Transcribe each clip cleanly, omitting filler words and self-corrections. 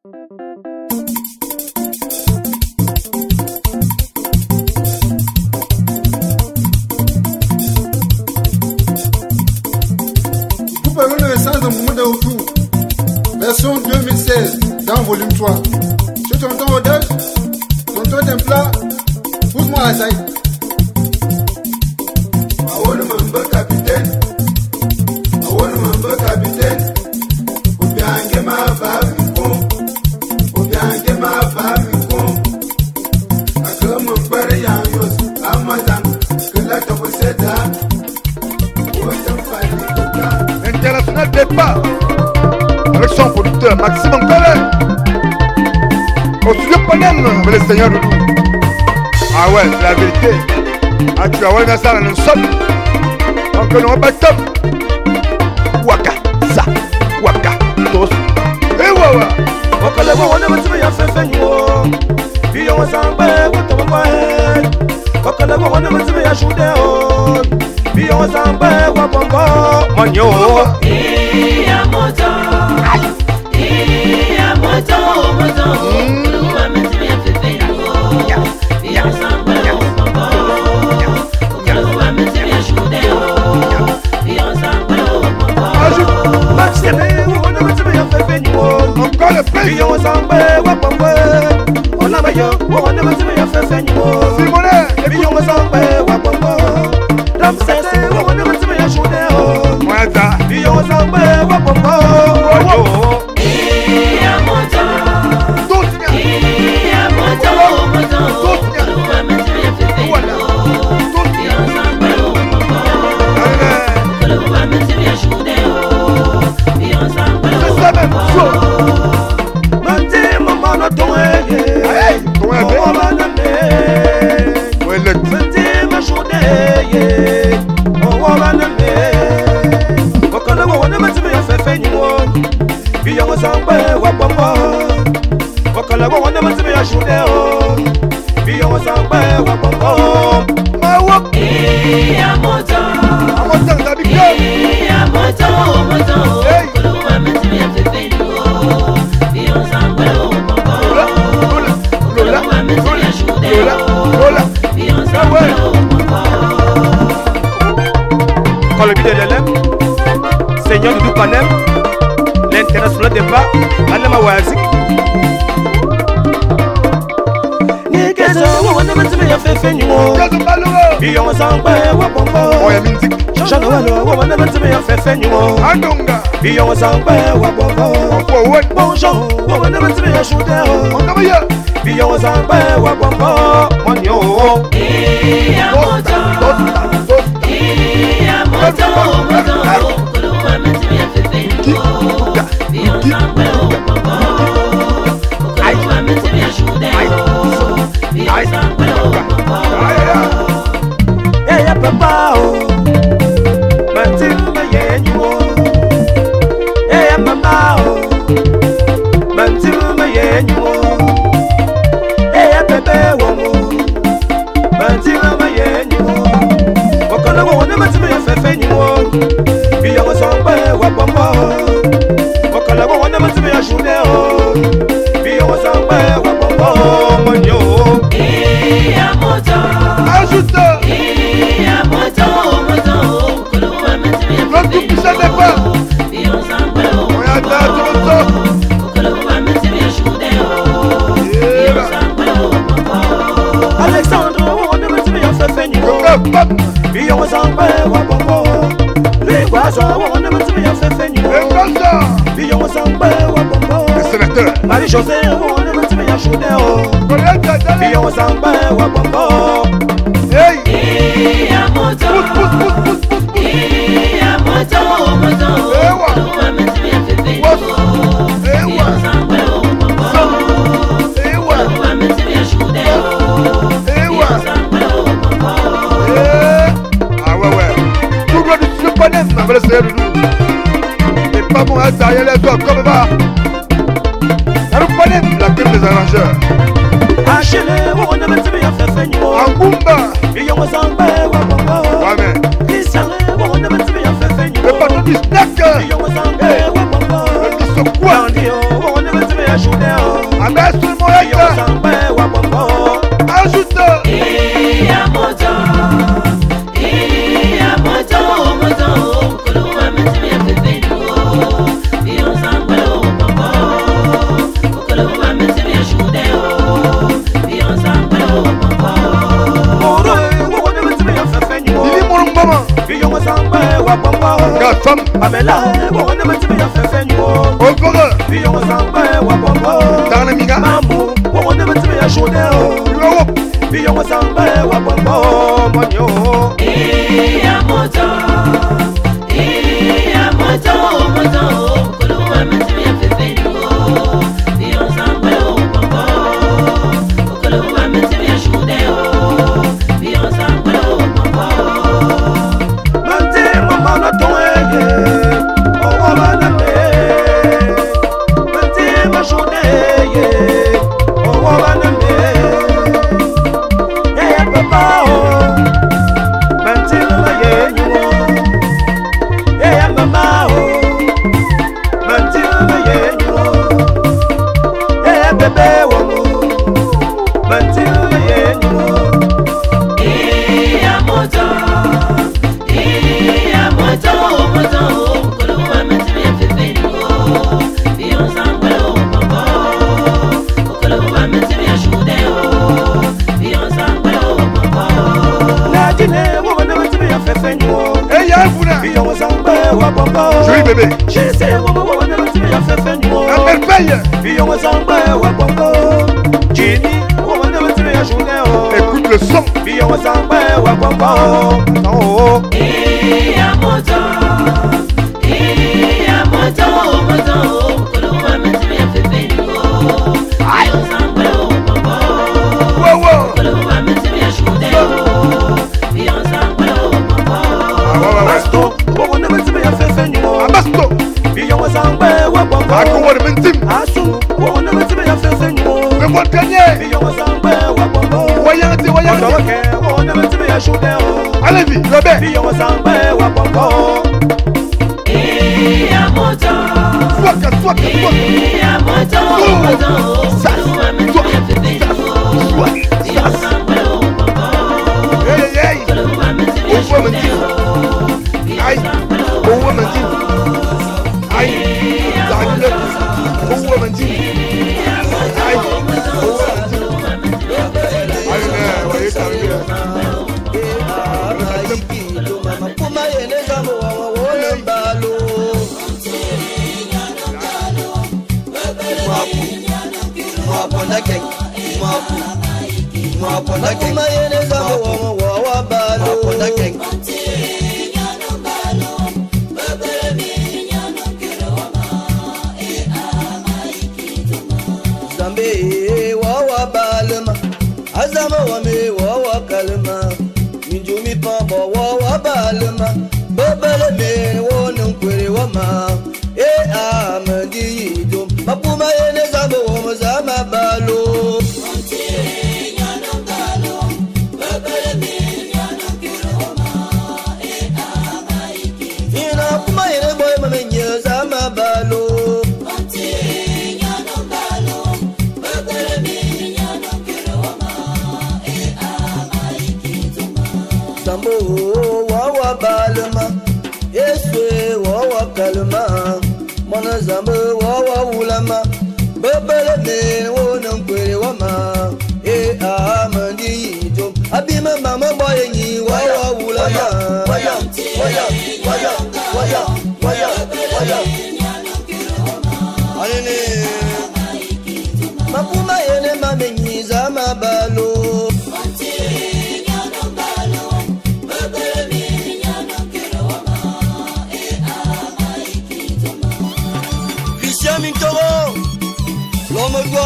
Vous parlez de l'essence de Moumoud Aoufou, version 2016, dans volume 3. Je t'entends Odej, tonton Templa, pousse-moi la saille. Awon member capitaine, ou bien que ma femme ou bien que ma femme comme mon père Yanyos, Amazon, que la toposeda, International départ avec son producteur Maxime Nkele. Au studio Panem, mais le Seigneur Doudou. Ah ouais, c'est la vérité. Ah, tu vas voir ça dans le sol. Donc on va top. Waka, ça, waka, tos. Eh wawa. Wakala wana mtima ya fefenyo. Biyo wasangbe watomwa. Wakala wana mtima ya shudeo. Biyo wasangbe wabongo. Manyo. Iya moto. Iya moto, moto. Wana mtima ya fefenyo. Biyo wasangbe wabongo. Wakala wana mtima ya shudeo. Biyo wasangbe wabongo. Maxime wana mtima ya fefenyo. Encore le prix. Biyo wasangbe wabongo. Ona mayo wana mtima ya fefenyo. Simone. Biyo wasangbe wabongo. Ramses wana mtima ya shudeo. Mwata. Biyo wasangbe wabongo. Iya moto. Tosnya. Iya moto, moto. Wana mtima ya fefenyo. Biyo wasangbe wabongo. Wana mtima ya shudeo. Biyo wasangbe C'est ça même. wabongo. Mante mama toye. Hey, ton Oh baname. ouais, le Mante mashudeye. Oh baname. Wakala wana mtima ya fefenyo. Biyo wasangbe wabongo. Wakala wana mtima ya shudeo. Biyo wasangbe wabongo. Mawak. Iya moto. Amotan Zabika. Iya moto, moto. Hey. Wana mtima ya fefenyo. Biyo wasangbe wabongo. Lola. Lola. Wana mtima ya shudeo. Lola. Biyo wasangbe wabongo. Quand le but de l'élève, Seigneur Doudou Panem, l'international débat, Alema Wazik. Nikezo, wana mtima ya fefenyo. Kazo Maloro. Biyo wasangbe wabongo. Oya Minzik. Shano wano, wana mtima ya fefenyo. Andonga. Biyo wasangbe wabongo. Forward. Bonjour, wana mtima ya shudeo. Ondamaya. Biyo wasangbe wabongo. Manyo. Iya moto. Iya moto, moto. Wana mtima ya fefenyo. Biyo wasangbe wabongo. Wana mtima ya shudeo. Biyo wasangbe wabongo. Eya papa o, mantima yenyu o. Eya mama o, mantima yenyu o. Eya bebe wo mo, mantima yenyu o. Wakala wana mantima ya fefenyu o. Biyo wasangbe wabongo. Wakala wana mantima ya shudeo. Biyo wasangbe wabongo. Manyo. Iya moto. Ajuste. Iya moto, moto. Wana mtima ya L'autre tout ça n'est pas. Biyo wasangbe Oya wabongo. Tato. Wana mtima ya shudeo. Biyo wasangbe wabongo. Alexandre wana mantima ya fefenyu o. Pop. Biyo wasangbe wabongo. Ligwazo wana mantima ya fefenyu o. Engosa. Biyo wasangbe wabongo. Le sénateur. Marie-José wana mantima ya shudeo. Colette Dale. Biyo wasangbe wabongo. Hey. Iya moto. Pousse. Iya moto, moto. Ewa. Wana mtima ya fefenyo. Biyo Ewa. wasangbe wabongo. Ewa. Wana mtima ya shudeo. Biyo Ewa. wasangbe wabongo. Ah ouais. Tout droit du studio Panem, mais le Seigneur Doudou. Et pas bon à derrière les doigts comme va. Dans le Panem, la crème des arrangeurs. Achille wana mantima ya fefenyu o. Angumba. Biyo wasangbe wabongo. Ouais, mais. Christian wana mantima ya fefenyu Le o. patron du snack. Biyo wasangbe wabongo. Le biso quoi. Dandio wana mantima ya Abaisse tout le monde. Ajoute. Femme Amela, on ne me dit pas fait au forêt on s'en va dans la miga Mamou, on ne me dit pas chaudé on s'en va monyo Joli bébé. Appelle paye. Écoute le son. Allez-y, Robert.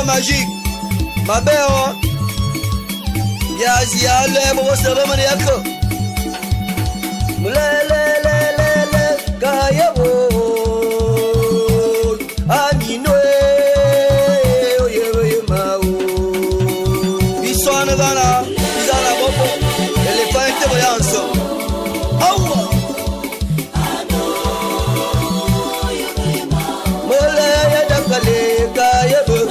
Magique, ma belle, Yazi ale mo ceremony yako, le kayewo, amino oye mao, biswana gana, bizana bobo, elefante boyanso, awa, mole ya dakale kayewo.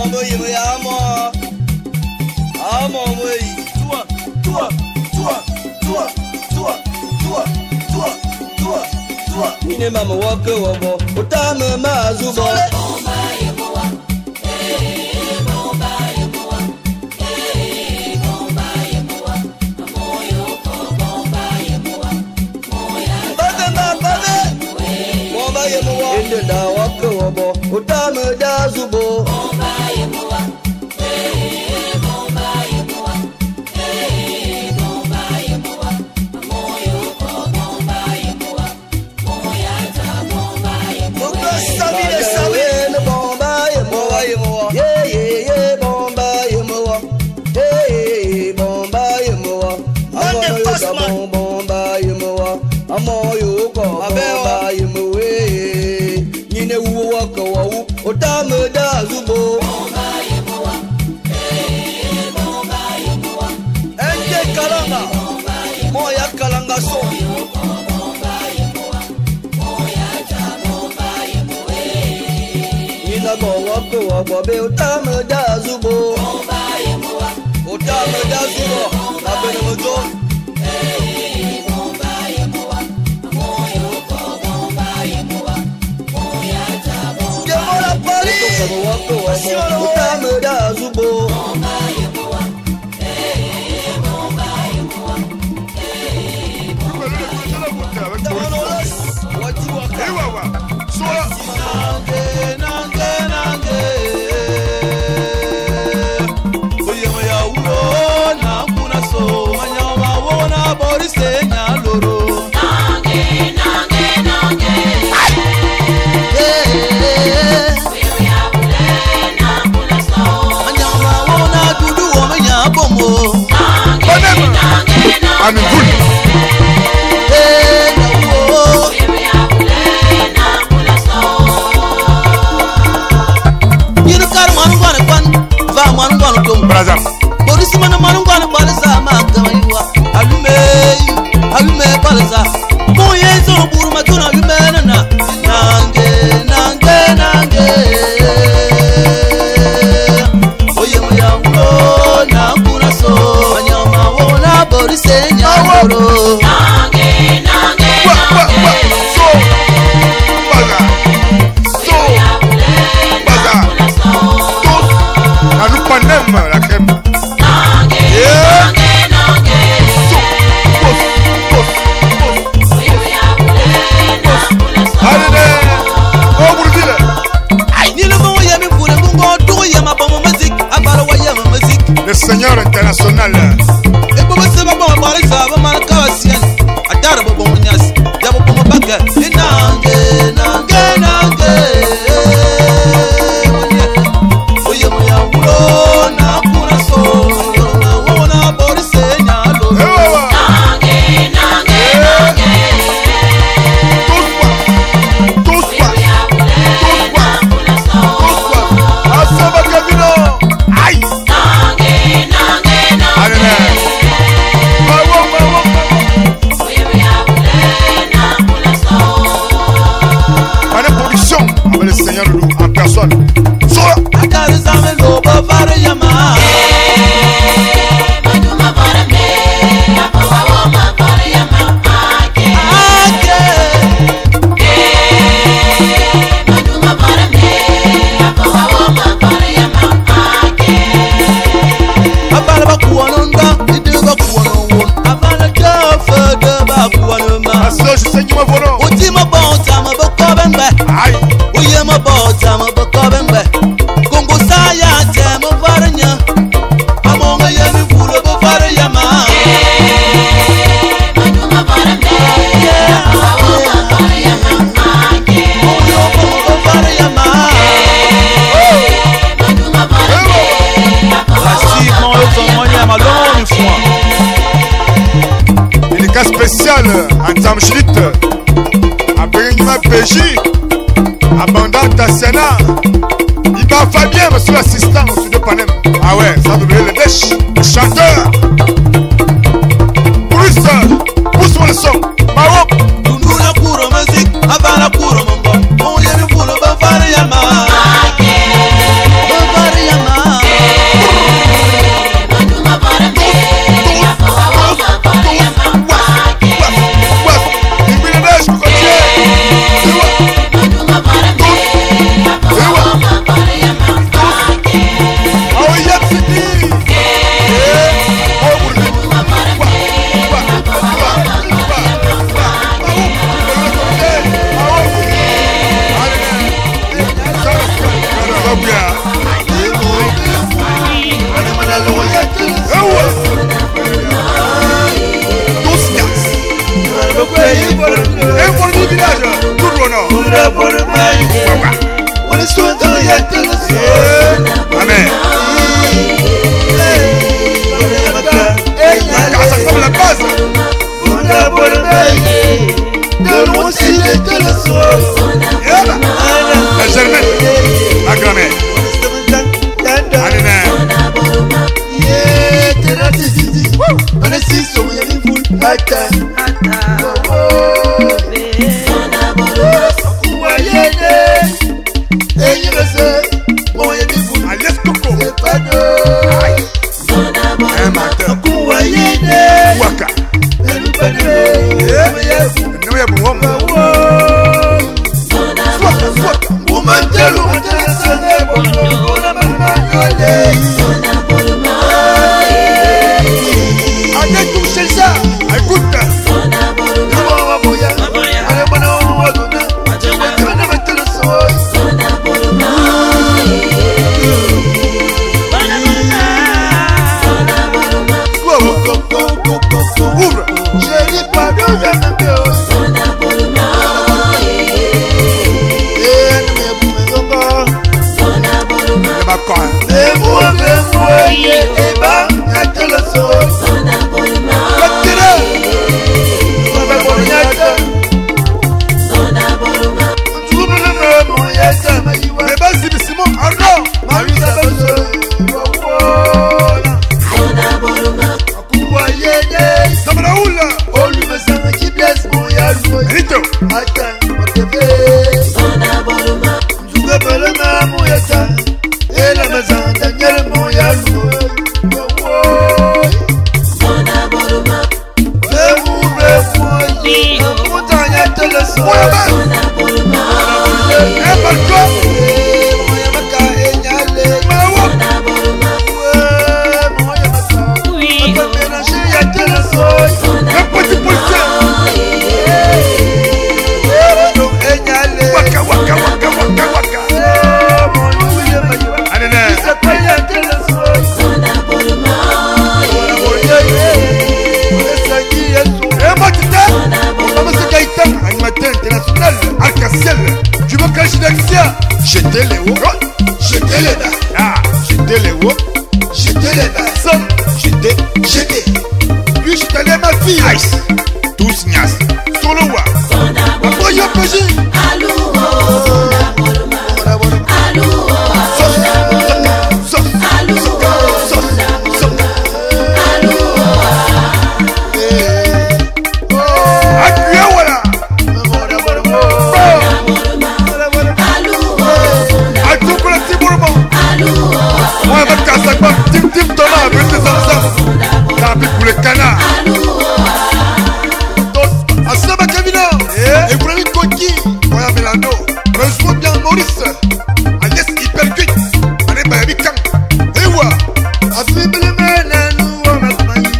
Amo yemo ya amo. Amo wey. Tua. Mine mama wake wabo. Utame mazubo. Inde da wake wabo. Utame da zubo. Bobe utame da zubo. Utame da zubo. Abene mojo. Yemola pali. Utame da zubo. Le Seigneur international. Spécial en Tamchlit, à Bérénima PJ, à Banda Tassiana, Iba Fabien, monsieur l'assistant au studio Panem. Ah ouais, ça doit être le dèche, le chanteur. Pousse-moi le son, Maroc. Tundu la kuro musique, avant la kuro mongo. On y a le boulot, Bavaria Ma. Bavaria Ma. Ata. Kuwayene. Eyi bese. Moye bifu. Alias Coco. Stefano. Un matin. Kuwayene. Waka. Elupane. Non, il y a bon homme. Soit. Woman telu. Sane bono. Bona manole. Allez toucher ça. Écoute. Ouvre. Je dis pas de jamais mieux. J'étais les hauts, J'étais les bas. ah, j'étais les hauts, J'étais les bas. Sam, j'étais, J'étais. puis j'étais les ma fille, Ice, tous nias, solo wa, après y'a pas j'ai, le canard. Asaba Kavina, et Ibrahim Koki, Roya Melano, Monsieur bien Maurice, Agnès Hypercuit, Allez Bayabi Kang, Ewa, Affible le menanou, on m'a failli.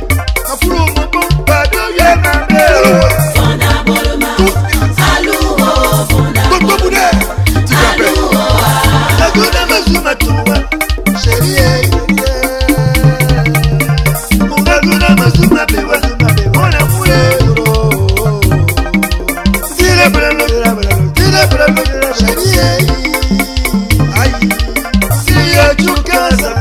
A foulou mon bon pas de yéma. Toto Boudet, tu m'appelles. La gourde m'a zoomé tout. Chérie. Mon gars, m'a zoomé, on a foulé. Tire chérie. Aïe. Si y'a tout casa.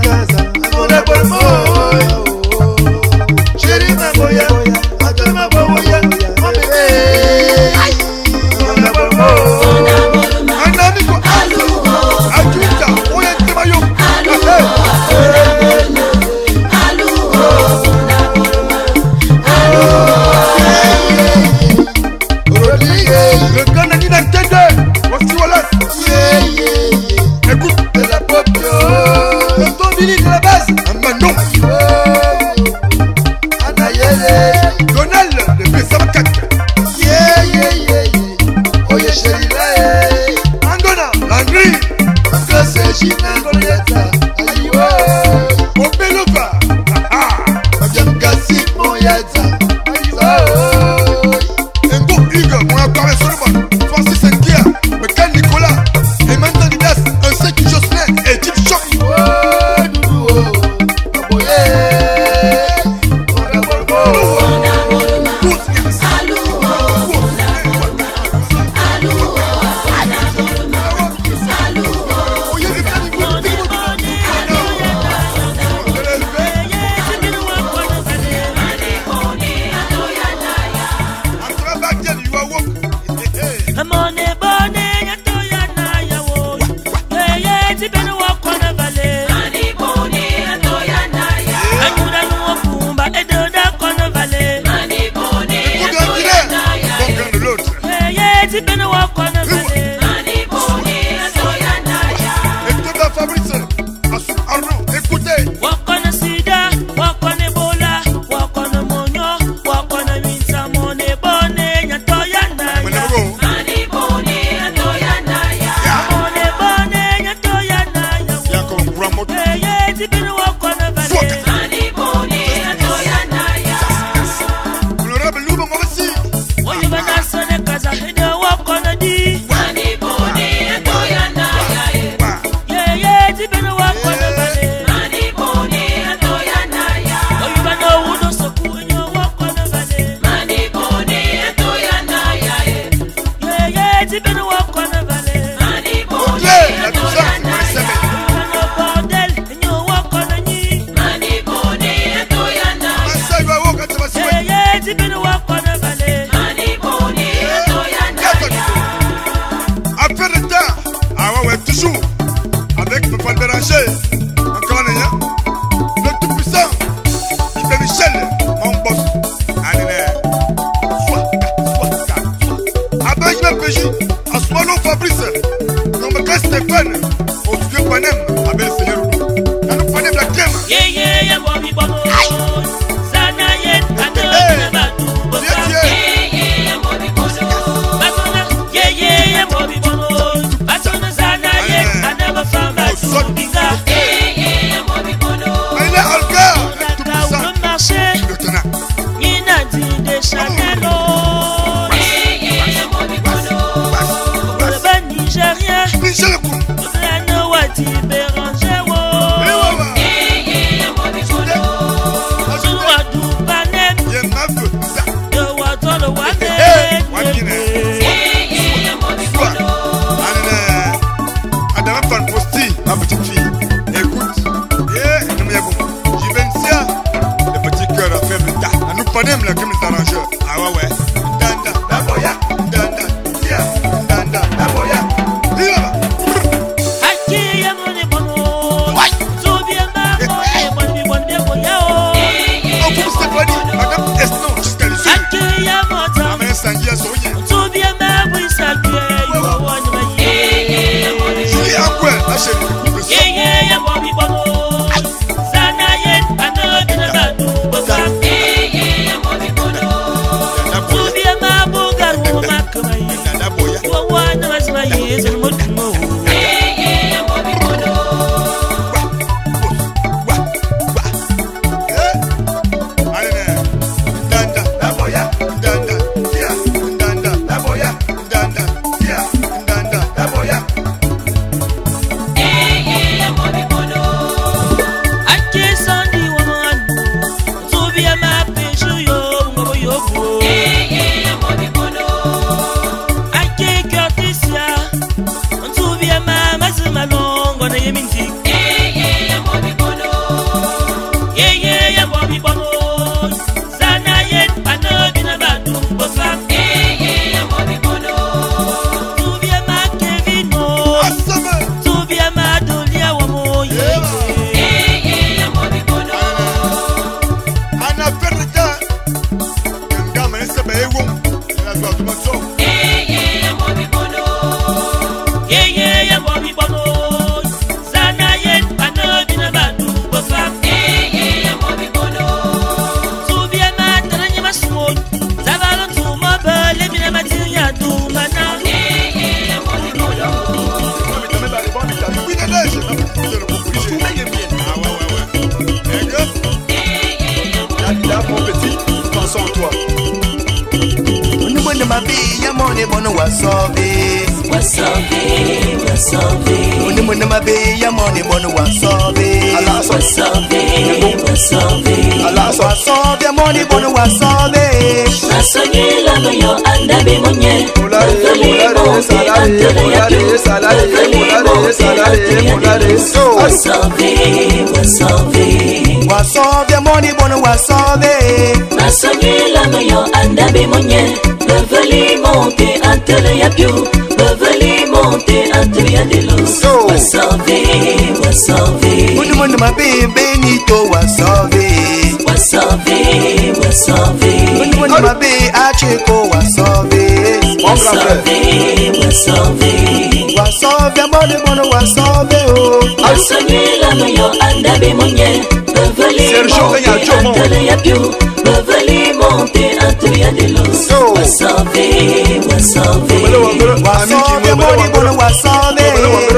Wasabi,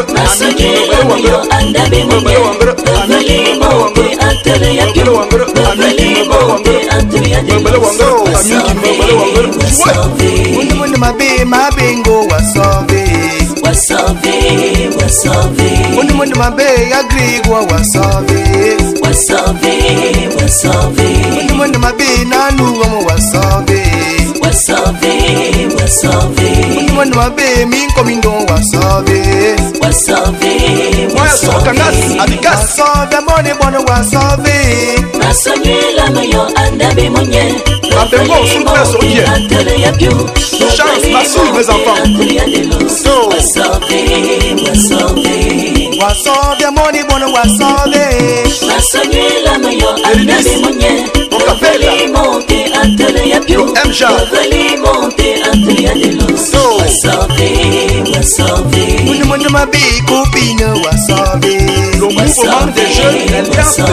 Le mouvement des jeunes, l'alliance de l'éducation.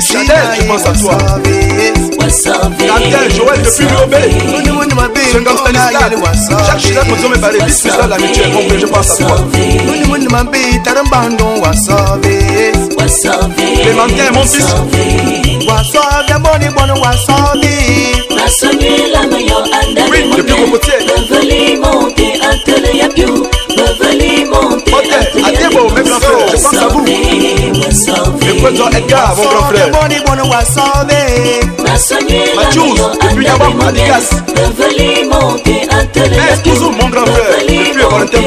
Chanel, je pense à toi. Chanel, Joël depuis Riobé. Sengam Stanislas. Jacques Chirac, nous sommes parlé vice-président de la mutuelle. Mon frère, je pense à toi. Clémentin, mon fils. Oui, depuis Cocotier. Ok, à Débo, mes grands frères, je pense à vous. Le président Edgar, mon grand frère. Mathieu, depuis Yabam, Adigas. Mais toujours mon grand frère, depuis Valentin.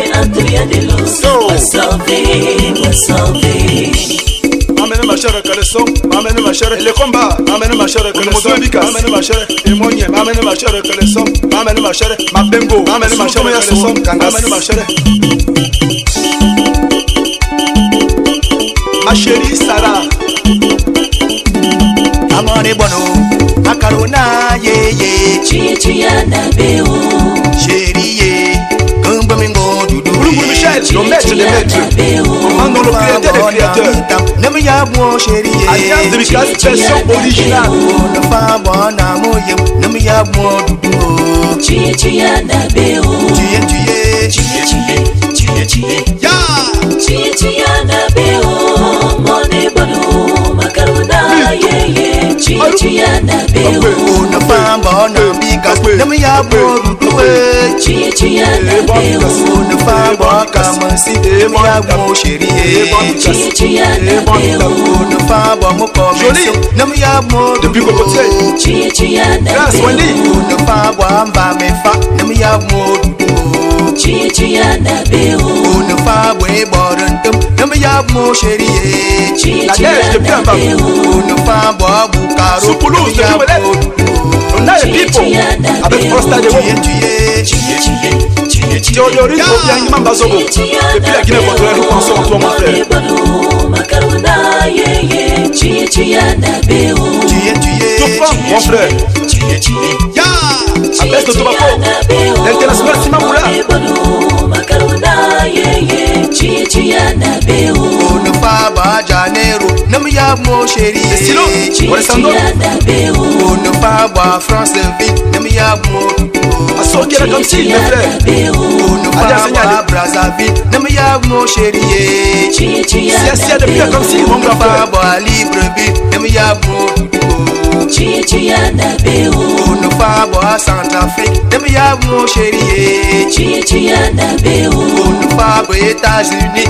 Amène ma chère Caleson, amène ma chère le combat, amène ma chère Caleson, amène ma chère témoigne, amène ma chère Caleson, amène ma chère ma bengo, amène ma chère Caleson, amène ma chère ma chérie Sarah. Amore bono, macarona ye ye, chichiana beo, chérie ye, kumbamingo dudu. Michel, le maître des maîtres, commandant le créateur des créateurs. Alliance de Micas, version originale. Depuis Cocotier. Grâce Wendy. La neige depuis un bas. Sous Poulouse depuis Melette. On a les people avec Prosta de Théodorie Obiang Mambazobo. Depuis la Guinée équatoriale, nous pensons en toi mon frère. Tout mon frère. Abaisse de Tobaco. L'international Simamoula. C'est Silo, Alessandro. Assorti la comme si, mes frères. C'est depuis la comme si, mon grand frère. Centrafrique, États-Unis,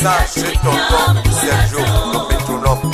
ça chez tonton Sergio, le métronome.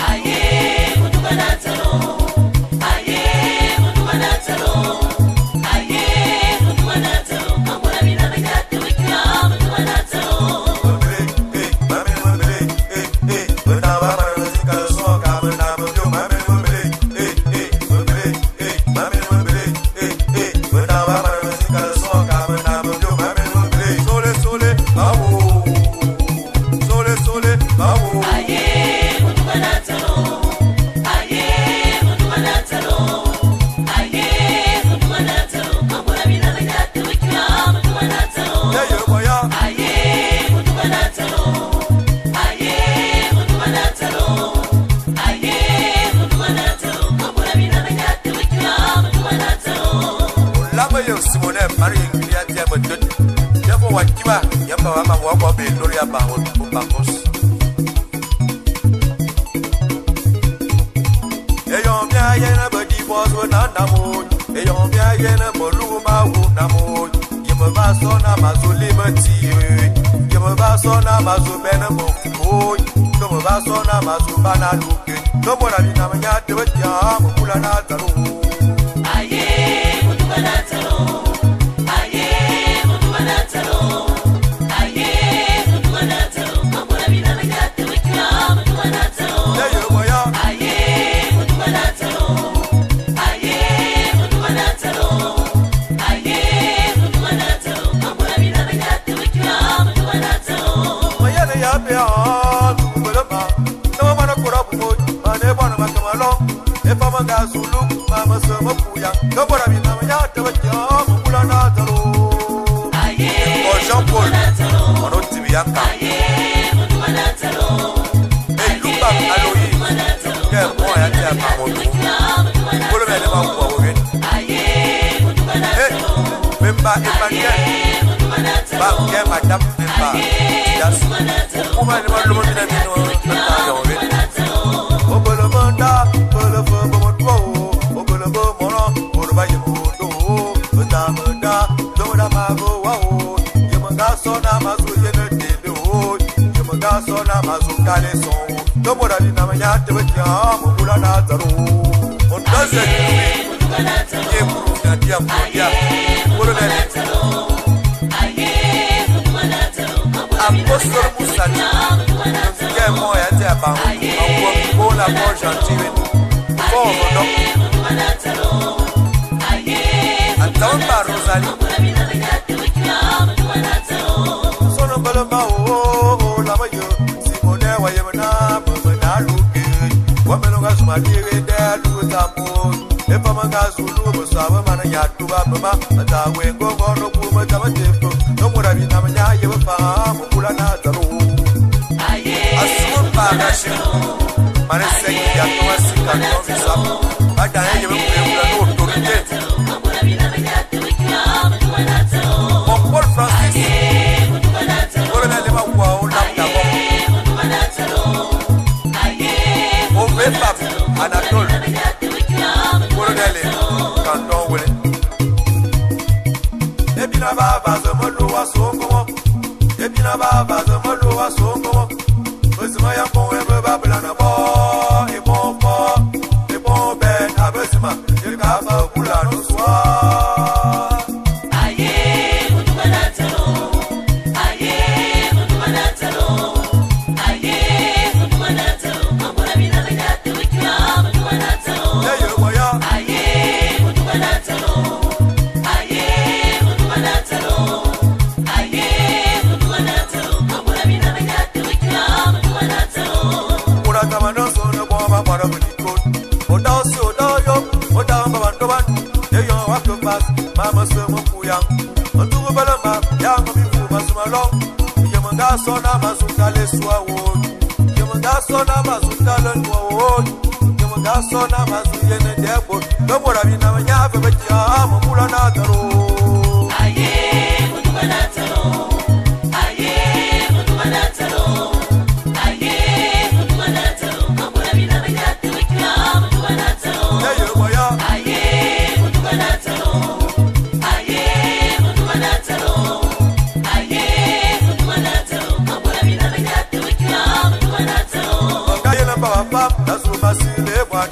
pap dasu masile bwan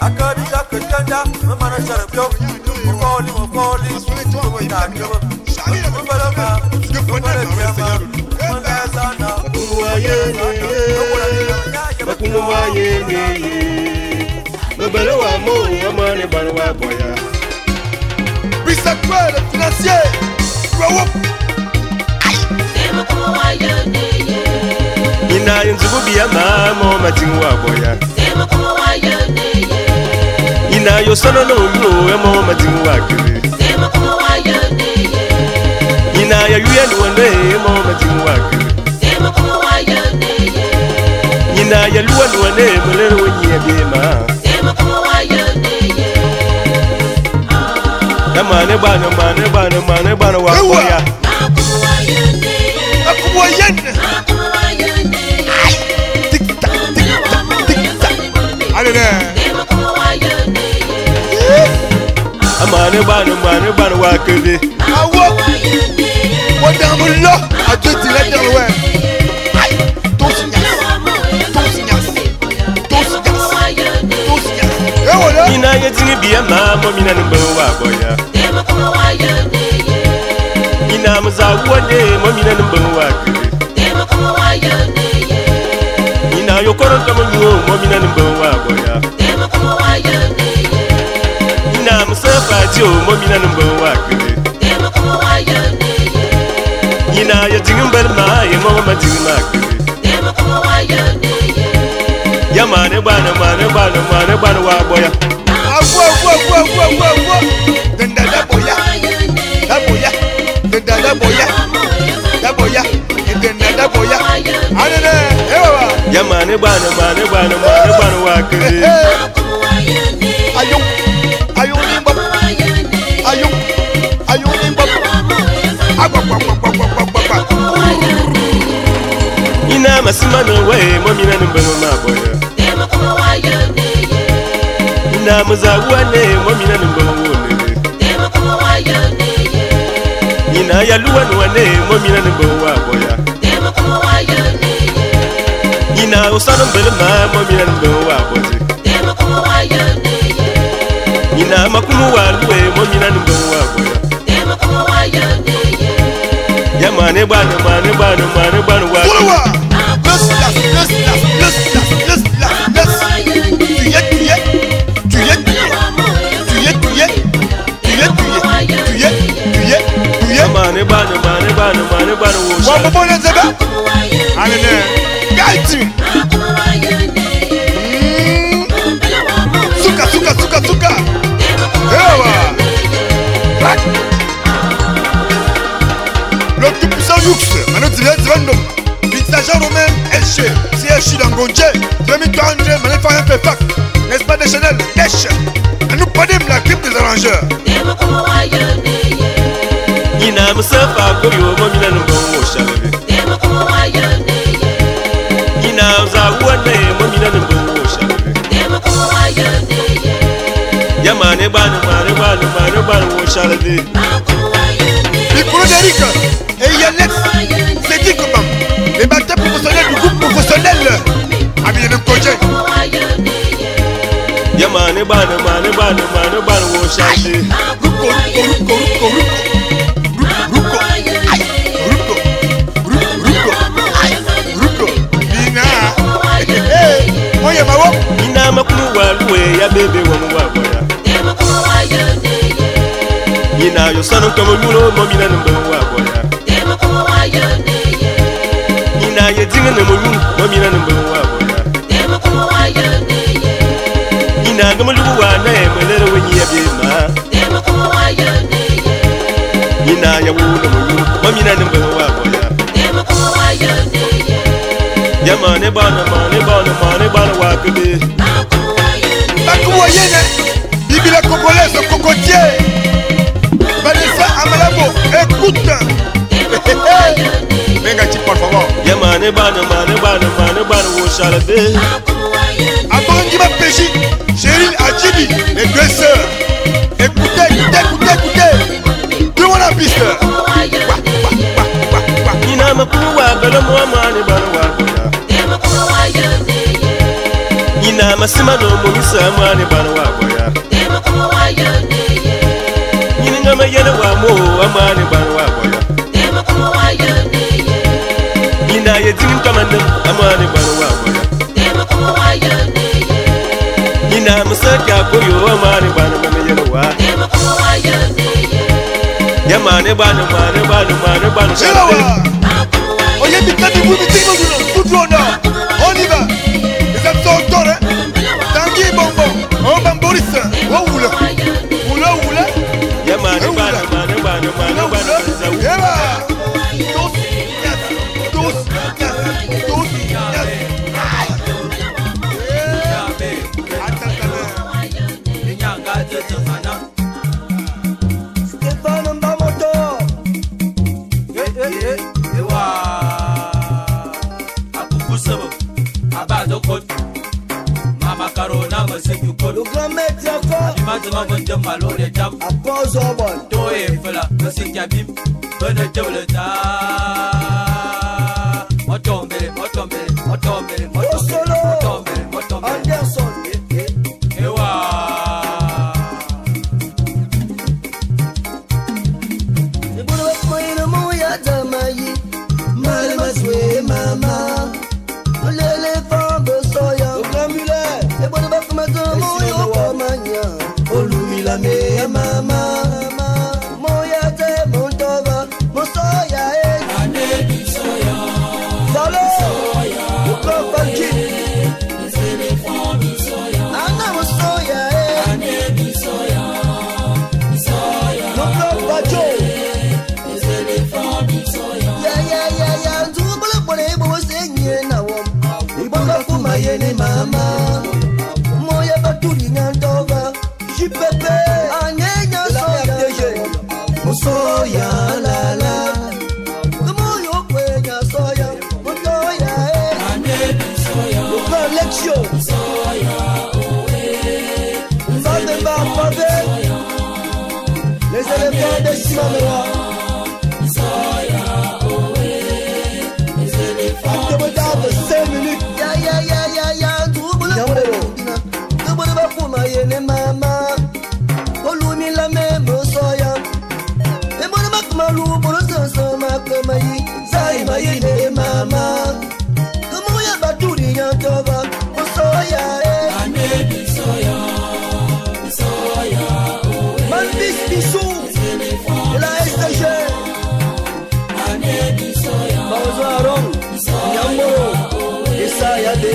akadi yakenda mama sharabyo mokoli Bisactuel financier. Ina yunzubu biya mamo matingwa boya. Ina yosono no yo emo matingwa kiri. Ina ya yuyenu wane emo matingwa kiri. Ina ya luwanu wane mulero wenye ya bima. Mane bana wa boya. Akuwa yen. Alele. Mane bana wa kede. Awo. Wadamullo. Atuti la derwe. Ina yetingi biya mamo mina nimbo wa boya. Ina mzawane mo mina nimbo wa kiri. Ina yokoro kamunyo mo mina nimbo wa boya. Ina msafa jo mo mina nimbo wa kiri. Ina yetingi mbalma ye mo matingi ma kiri. Ya mane bana wa boya. Agua. Denda da boya. Denda da boya. Denda da boya. Alele, ewa. Ya mane bana wa kiri. Ayo nimba. Ayo nimba. Agua. Ina masimano we mo mina nimba ma boya. Ina muzawane mo mina nimba wone. Ina ya luwanu wane mo mina nimba wa boya. Ina usano mbelma mo mina nimba wa boje. Ina makulu wa luwe mo mina nimba wa boya. Ya mane bana wa boya. Mane bana wo. Wa bobo zeba. Alele. Gaiti. Suka. Ewa. Le tout puissant Yux, Mano Zivandom, Pizzaja Romain, Elche, CHI Dangonje, 2042, Mané Farien Pepak, n'est-ce pas des Chanel, Desch, nous prenons la grippe des arrangeurs. Ina musafa koyo mo mina numbo shalabe. Ina zawane mo mina numbo shalabe. Ya mane bana wo shalabe. Micro d'Eric et Yannet, c'est dit comment? Les batteurs professionnels du groupe professionnel. Habillé de projet. Ya mane bana wo shalabe. Ruko. Moya mawo ina makulu waluwe ya bebe wa mwaboya. Ina yosano kamulo mo mina nimba wa boya. Ina yedinga na mo mina nimba wa boya. Ina ngamalu wa na emelere wenyi ya bema. Ina ya wu na mo mina nimba wa boya. Ya mane bana wa kebe. Bakuwa yene Bibila congolaise cocotier. Vanessa Amalabo, écoute. Venga chi por favor. Ya mane bana wo shalabe. Abongi ma péchi, Cheryl Adjibi, les deux sœurs. Écoutez. Tout la piste. Ina makuwa belo mo mane bana wa. Nina masima no munisa amani bana wa boya. Demo como wayone ye. Nina mayele wa mo amani bana wa boya. Demo como wayone ye. Nina yetini kamanda amani bana wa boya. Demo como wayone ye. Nina musaka koyo amani bana mayele wa. Demo como wayone ye. Yamane bana bana. Oye, Mikadi, vous mettez tout le monde. On y va. Les âmes sont autour, hein. Tanguy, bonbon. On va Boris. On roule. Oula. Yamane bana. Stéphane Mbamoto. Le grand maître encore. À pause au bol. Au solo. Anderson. Mama, l'éléphant de soya, le grand mulet, les bonnes bafes matin, moyo komanya, olumila me mama, moya te montova, mon soya anebi soya, solo, le grand banki, les éléphants de soya, ana mon soya anebi soya, le grand bajo, les éléphants de soya, ya. Yene mama moya baturi ngandova jipepe anenya soya la moyo kwenya soya motoya anebi soya collection soya oe les éléphants de Simanoa soya oe les éléphants de 5 minutes. Yene mama olumi la membo soya e bona makmalu bolo sansa makamai sai mayene mama como ya baturi yantova soya anebi soya mandis bisou la STG anebi soya bazaron yambo desa le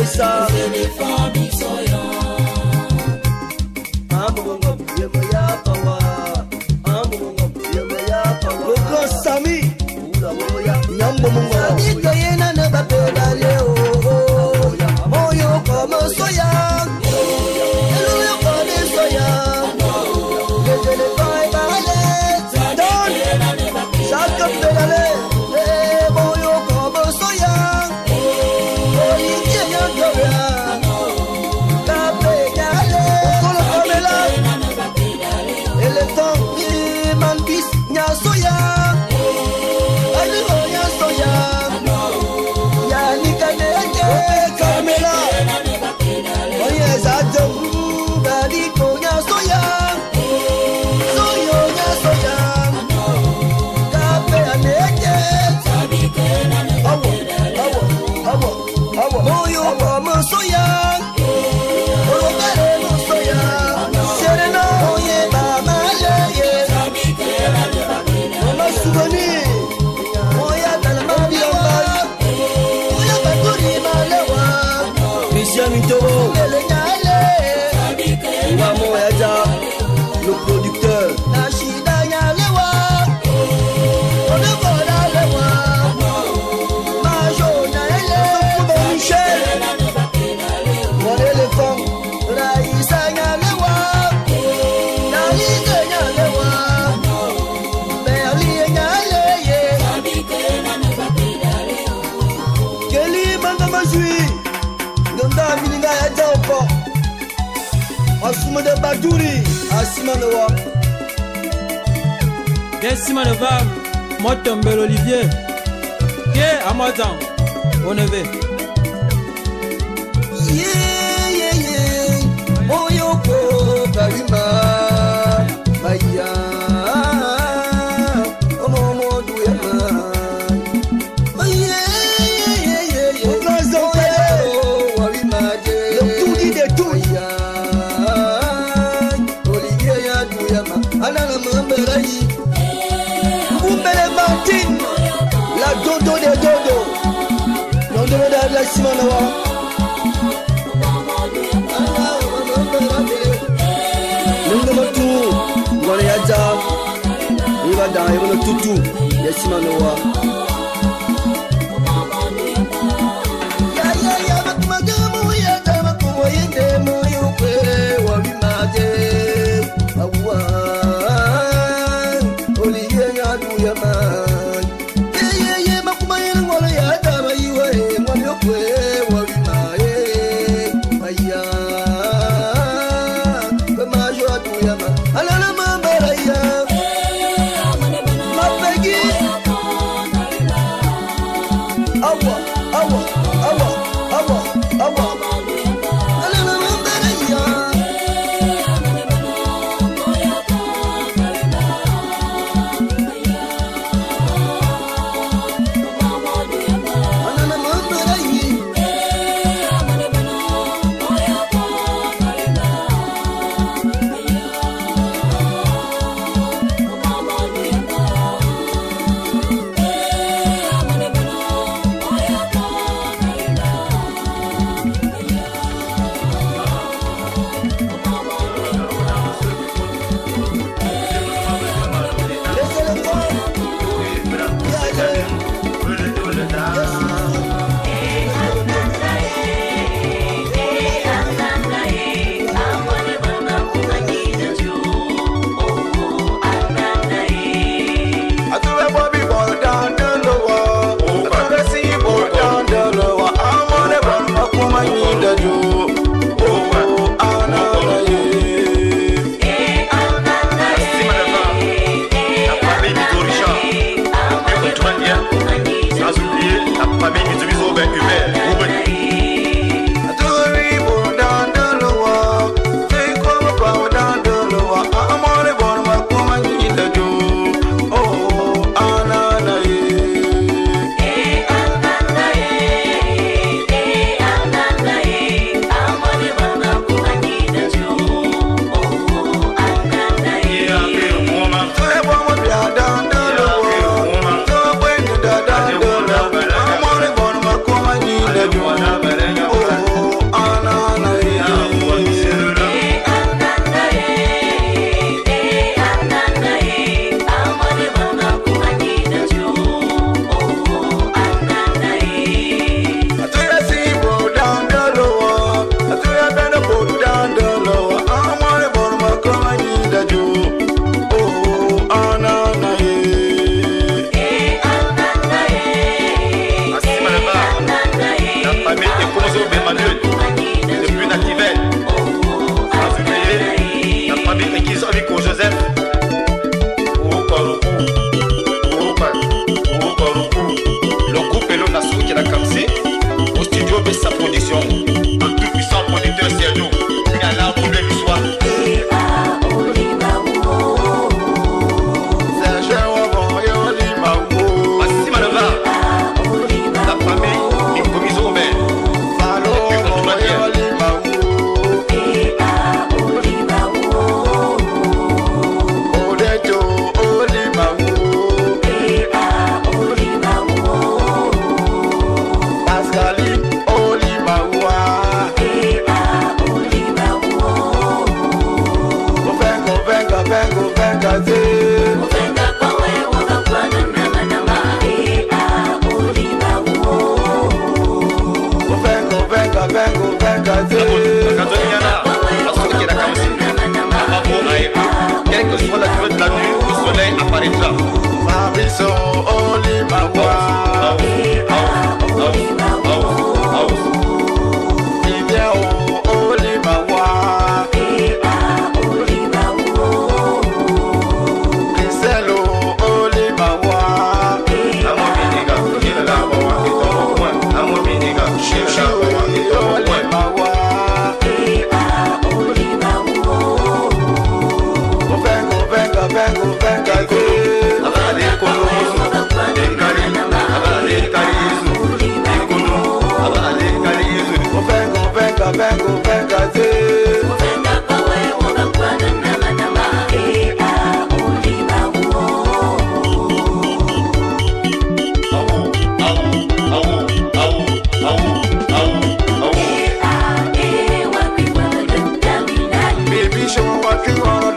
grand Sami Nyambo Mungo yena ne ba pedale o moyo comme soya elu comme soya je ne vais pas aller don chaque pedale moyo comme soya oyi tienya doya ka pedale solo kamela éléphant mandis nya soya le producteur mon éléphant Asuma de Badouri, Asimanoa. Desimanova, Motombel Olivier. Qui Amazon, on est. Yeah. ya simana wa nunga matu ngwana ya ja iba da iba tutu ya simana wa ya magamu ya dama kuma yende mo yupe wa bimaje awa oliye ya du ya ma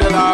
Bella,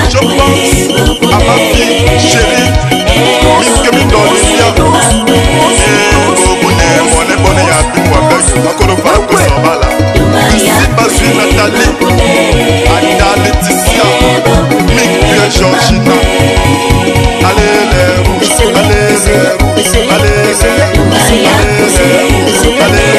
Je pense à ma fille chérie, Miss Kemi Dolia. Nathalie, Ada Laetitia, Mick Georgina. Allez les rouges, allez les rouges, allez les rouges, allez les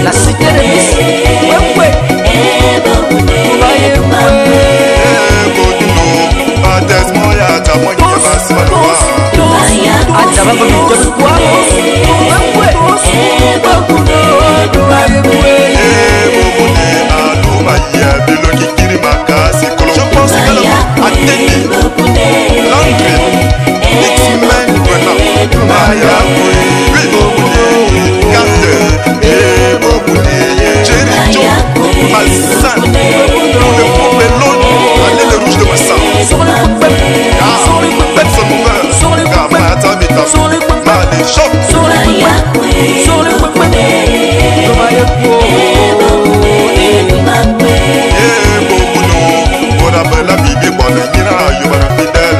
la cité de Messi. Je pense à Denis, Landry, X-Men, Maya, Jerry Joe, Malsan, le Pompelon, allez le rouge de Massa. Benson Mouvin, Gamata Vita, Mali Choc. La Bible, bon, le Nina, you are a fidèle.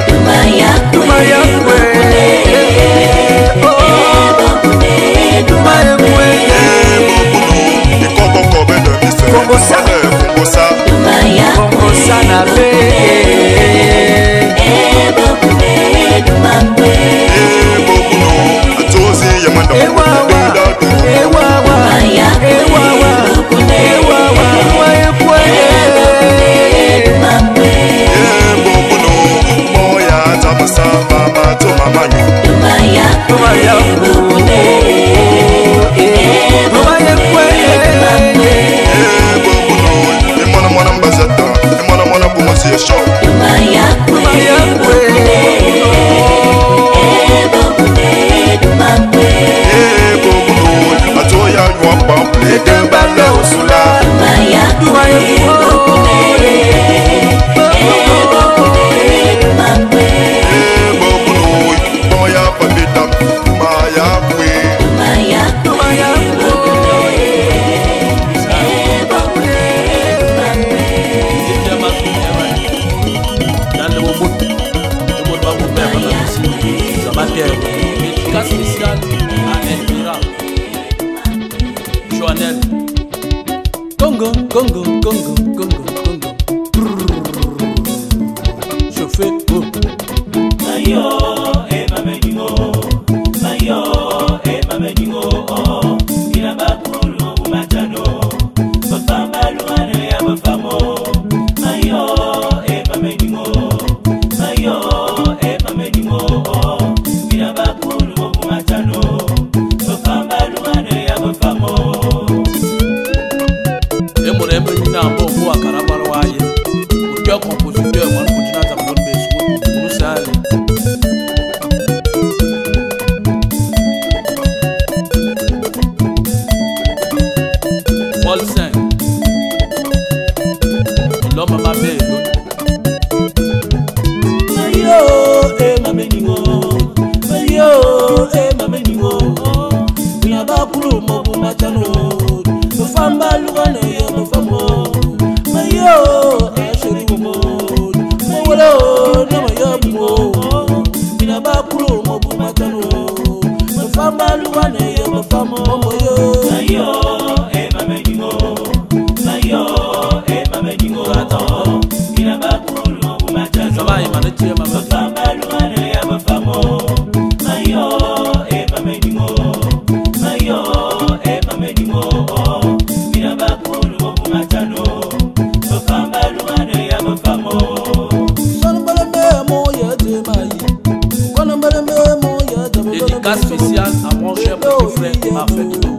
Dédicace spéciale à mon cher petit frère Parfait Bimo.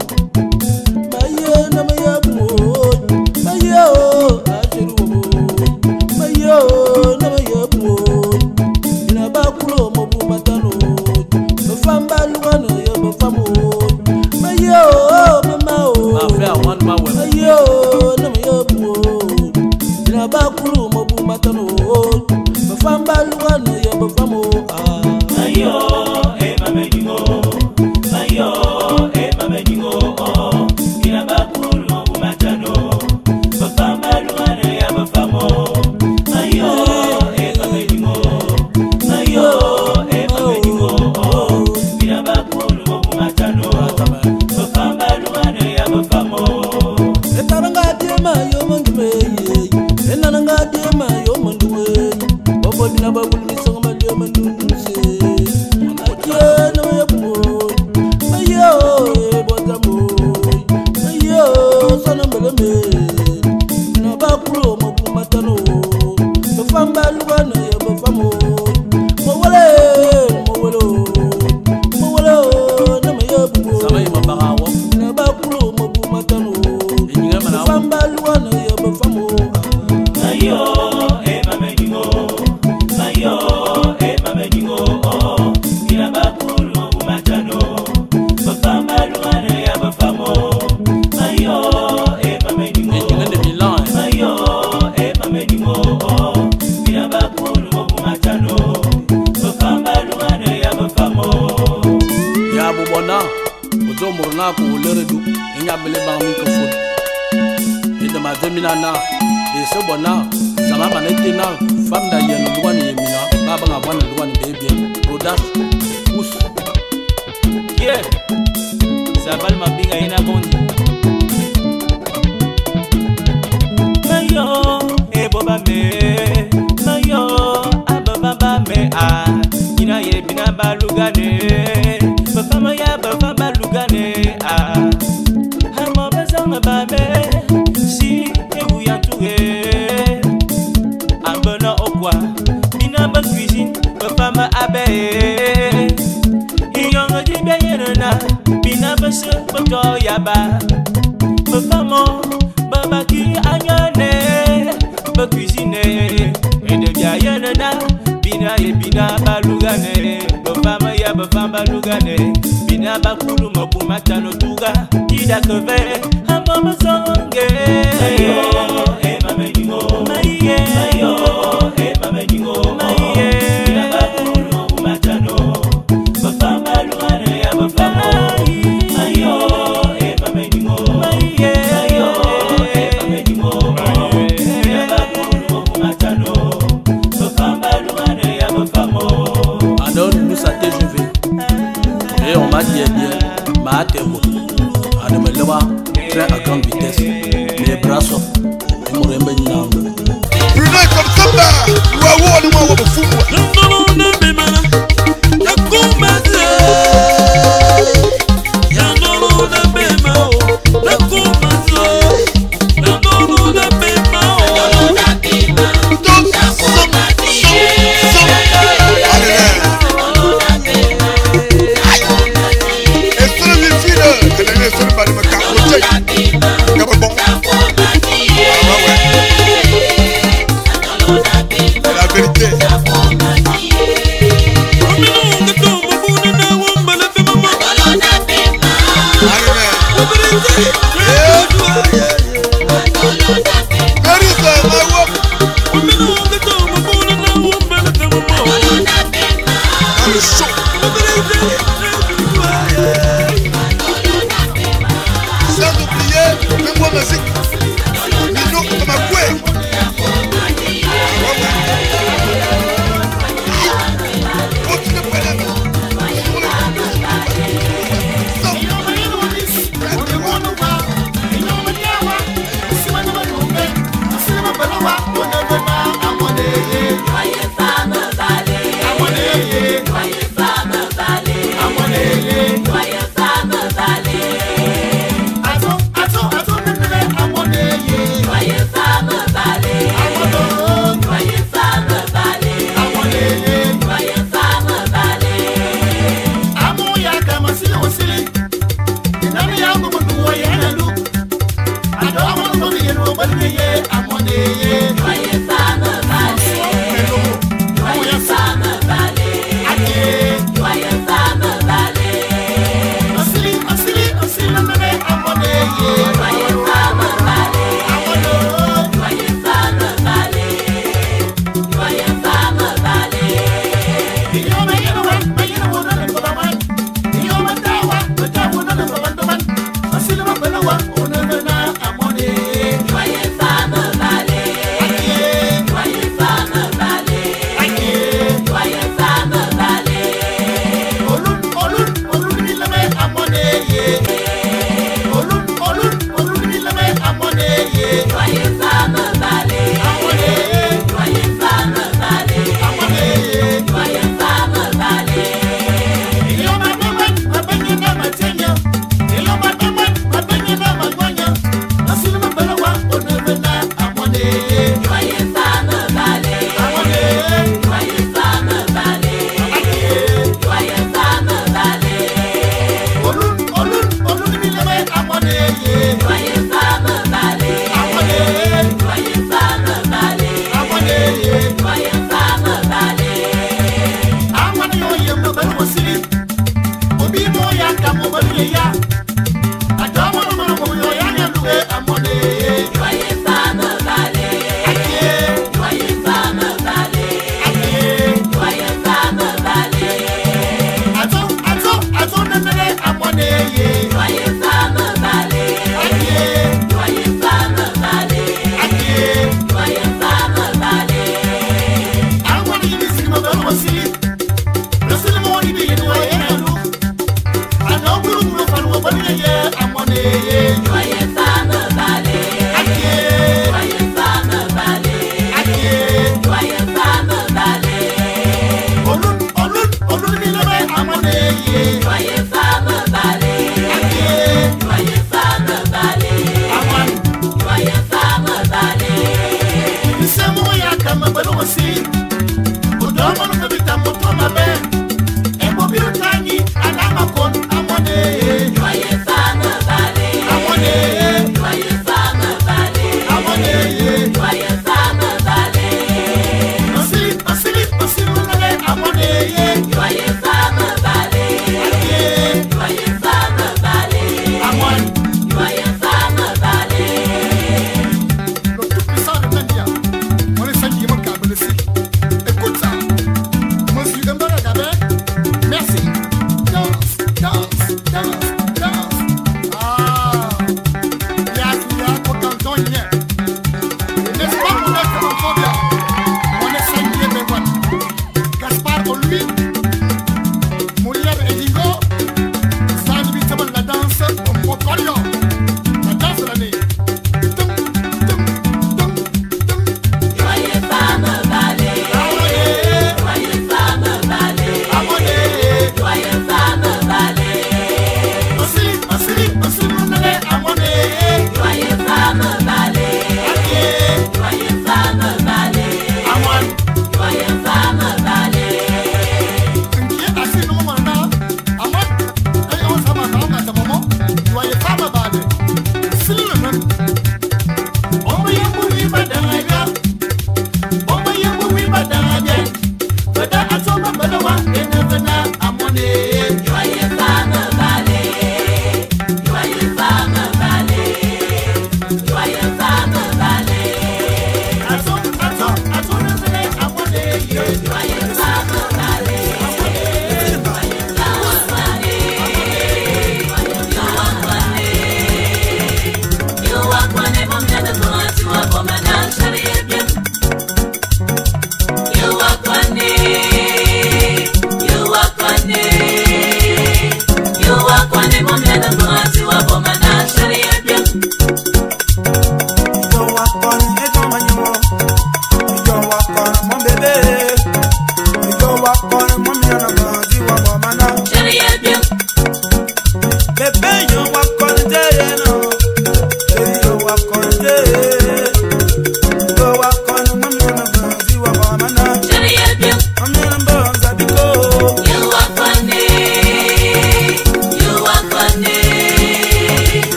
Maye na maya mo. Mayo ajeru mo. Mayo na maya mo. Ina ba kulo mo bu matano. Be famba luana ya be famo. Mayo mama o. Parfait one ma we. Mayo na maya mo. Ina ba kulo mo bu matano. Be famba luana ya be famo. Mayo mama dingo. Mayo mama dingo. Ina ba kulo mo bu matano. Be famba luana ya be famo. Mayo mama dingo. Mayo mama dingo. Ina ba kulo mo bu matano. Be famba luana ya be famo. Etaranga tema yo mandume. Enanga tema yo mandume. Bobo dina ba bulmi sanga yo mandume. Et ce bonheur, ça m'a manété na femme d'ailleurs le droit ni mina, baba nga bwana le droit ni bébé, rodash, pousse. Yeah, ça va le mabinga ina bondi. Mayo, boba me, mayo, ababa me ah, ina ye bina balugane, baba maya baba balugane ah, hamo bezanga babe. Bina ba cuisine, papa abe. Iyongo di beyena, bina ba se poto yaba. Papa mo, baba ki anyane, ba cuisine. Ede beyena, bina ye bina balugane. Papa ma ya ba famba lugane. Bina ba kulu mo kumata no tuga. Ida kove, hamba mazonge. Ayo, mama dingo. Maye, ayo. Train à grande vitesse, les bras sortent et mon remède n'a pas. Brûlé comme ça, waouh, on est waouh, fou. Soyez femme balai.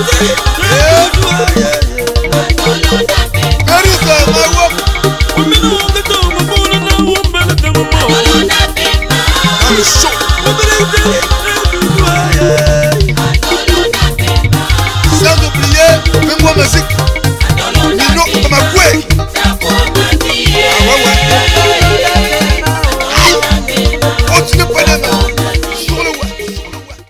Hey!